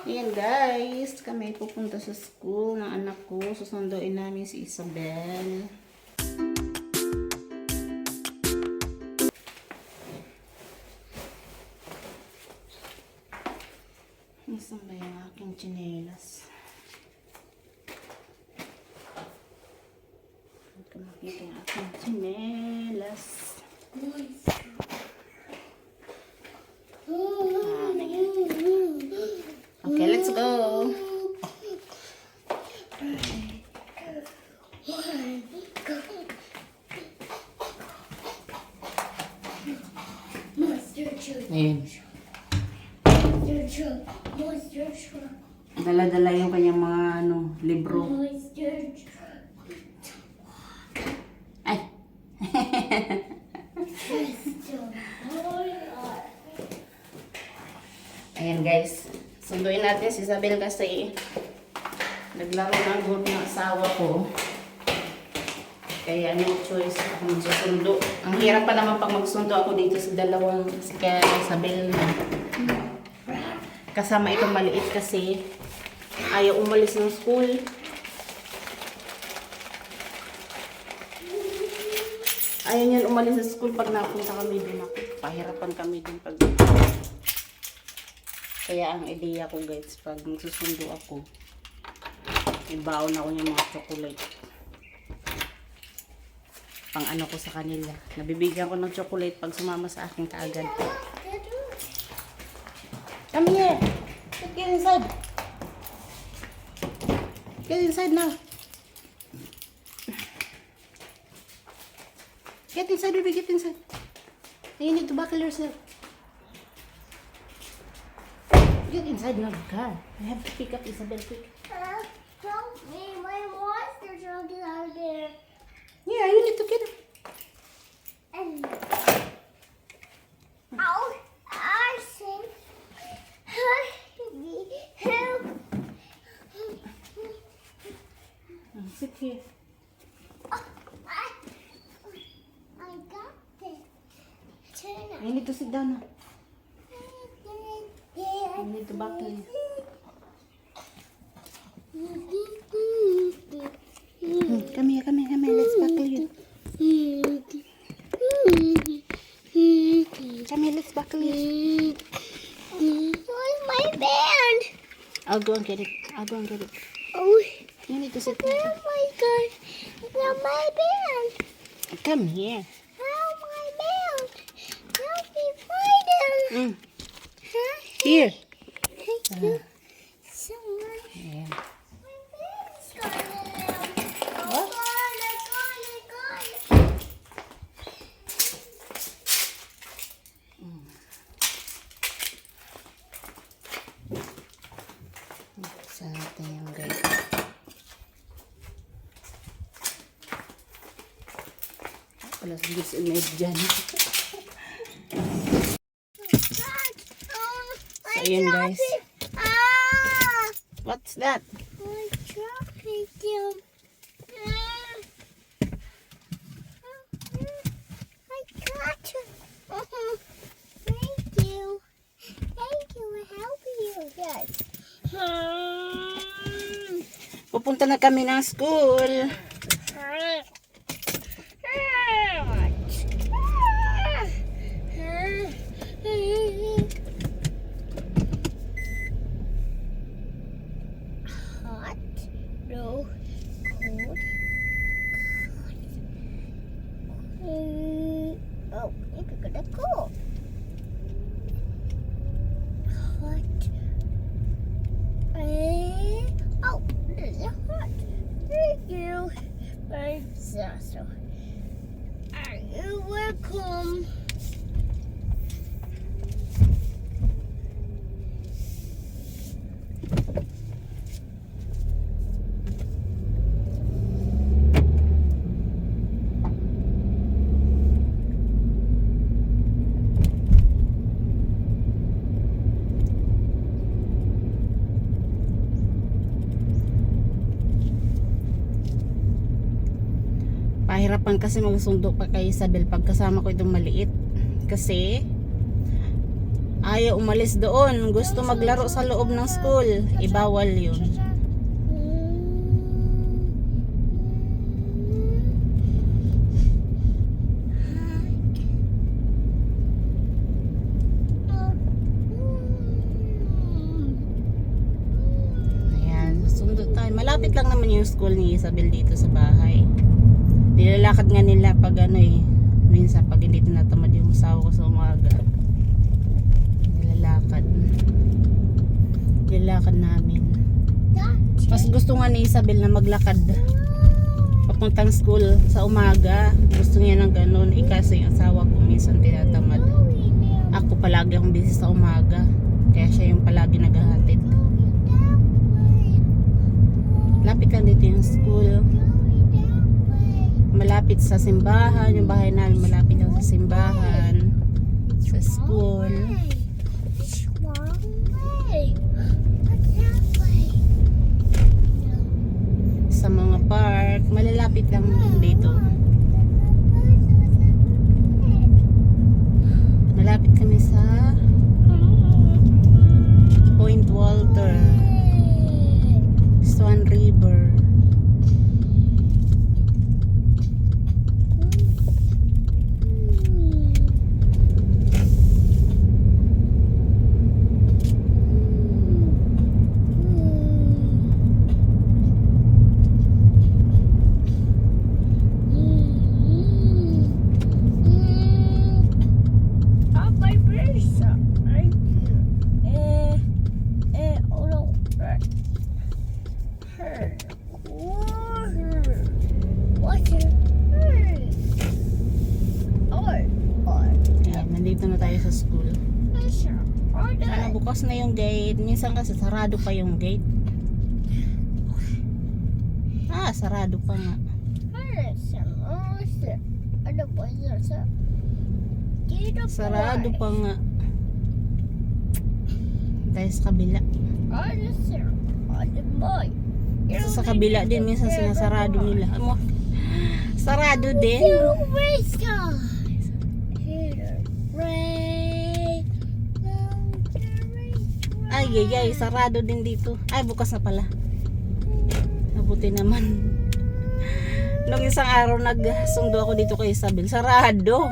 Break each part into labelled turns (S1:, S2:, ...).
S1: Ayan guys, kami pupunta sa school ng anak ko. Susunduin namin si Isabel. Nasaan ba yung aking tsinelas? Huwag ka makita yung aking tsinelas. Okay, let's go. Ayun. Dala-dala yung kanyang mga libro. Ay. Ayan guys. Sunduin natin si Isabel kasi naglaro ng group ng asawa ko. Kaya no choice ako magsusundo. Ang hirap pa naman pag magsundo ako dito sa dalawang si kaya Isabel na. Kasama itong maliit kasi ayaw umalis ng school. Ayaw niyan umalis sa school pag napunta kami doon ako. Pahirapan kami din pag... Kaya ang ideya ko guys, pag magsusundo ako, ibaon ako ng mga chocolate. Pang ano ko sa kanila. Nabibigyan ko ng chocolate pag sumama sa akin kaagad. Come here. Get inside. Get inside now. Get inside, baby. Get inside. You need to buckle yourself. Get inside now, God. I have to pick up Isabel quick.
S2: Help me. My monster truck is out there.
S1: Yeah, you need to get it.
S2: Ow. I see. Help.
S1: Sit here.
S2: I got it. Turn
S1: You need to sit down now.
S2: Yeah.
S1: You need to buckle it. Come here, come here, come here. Let's buckle you. Come here, let's buckle you.
S2: Where's my band?
S1: I'll go and get it. I'll go and get it.
S2: Oh,
S1: You need to sit
S2: where
S1: here.
S2: am I going? Not my band.
S1: Come here.
S2: Help my band. Help me find him. Huh?
S1: Here.
S2: Thank you so much.
S1: Ayan.
S2: My band is gone.
S1: What?
S2: Gone.
S1: Sa natin yung guys. Wala sa gis image dyan. So, ayun guys.
S2: Ah!
S1: What's that?
S2: My truck hit him. I got you. Thank you. Thank you for helping you guys.
S1: Pupunta na kami ng school.
S2: Hot, no, cold. Oh, it's gonna cool. Hot. Oh, this is hot. Thank you. Thanks, so. Are you welcome?
S1: Pahirapan kasi magsundo pa kay Isabel pag kasama ko itong maliit. Kasi Ayaw umalis doon. Gusto maglaro sa loob ng school. Ibawal yun. Ayan, sundo tayo. Malapit lang naman yung school ni Isabel dito sa bahay. Nilalakad nga nila pag ano eh. Minsan pag hindi tinatamad yung asawa ko sa umaga. Nilalakad namin. Mas gusto nga ni Isabel na maglakad papuntang school sa umaga. Gusto niya ng ganun. Kasi yung asawa ko minsan tinatamad. Ako palagi akong busy sa umaga. Kaya siya yung palagi naghahatid. Lapit lang dito yung school. Malapit sa simbahan. Yung bahay namin malapit lang sa simbahan. Sa school. Sa mga park. Malalapit lang dito. Malapit kami sa Point Walter, Swan River. Nandito na tayo sa school. Sana bukas na yung gate. Minsan kasi sarado pa yung gate. Sarado pa nga. Sarado pa nga. Tayo sa kabila. Sa kabila din minsan sinasarado nila. Sarado din. Ay, sarado din dito. Ay, bukas na pala. Mabuti naman. Nung isang araw nagsundo ako dito kay Isabel, sarado.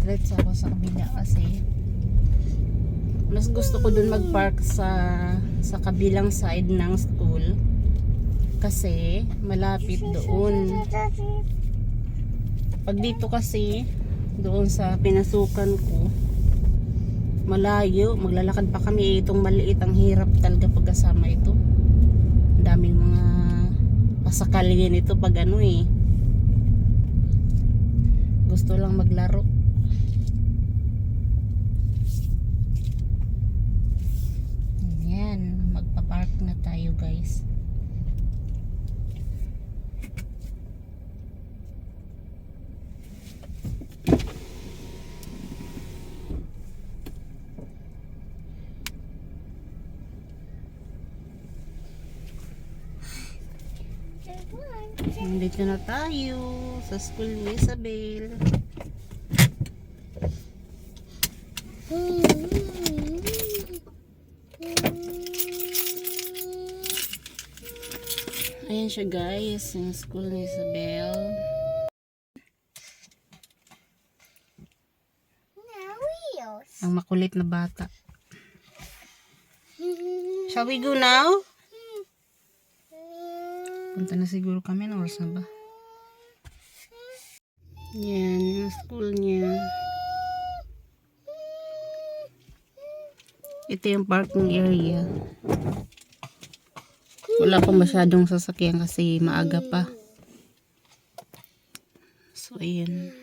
S1: Diretso ako sa kabila kasi mas gusto ko dun mag-park sa kabilang side ng school kasi malapit doon. Pag dito kasi doon sa pinasukan ko malayo, maglalakad pa kami. Itong maliit, ang hirap talaga pag kasama ito. Ang daming mga pasakalin ito pag ano eh. Gusto lang maglaro. Ayan, magpa-park na tayo guys. Nandito na tayo sa school ni Isabel. Ayan siya guys, yung school ni Isabel. Ang makulit na bata. Shall we go now? Punta na siguro kami ng oras na ba? Yan, yung school niya. Ito yung parking area. Wala pa masyadong sasakyan kasi maaga pa. So, ayan.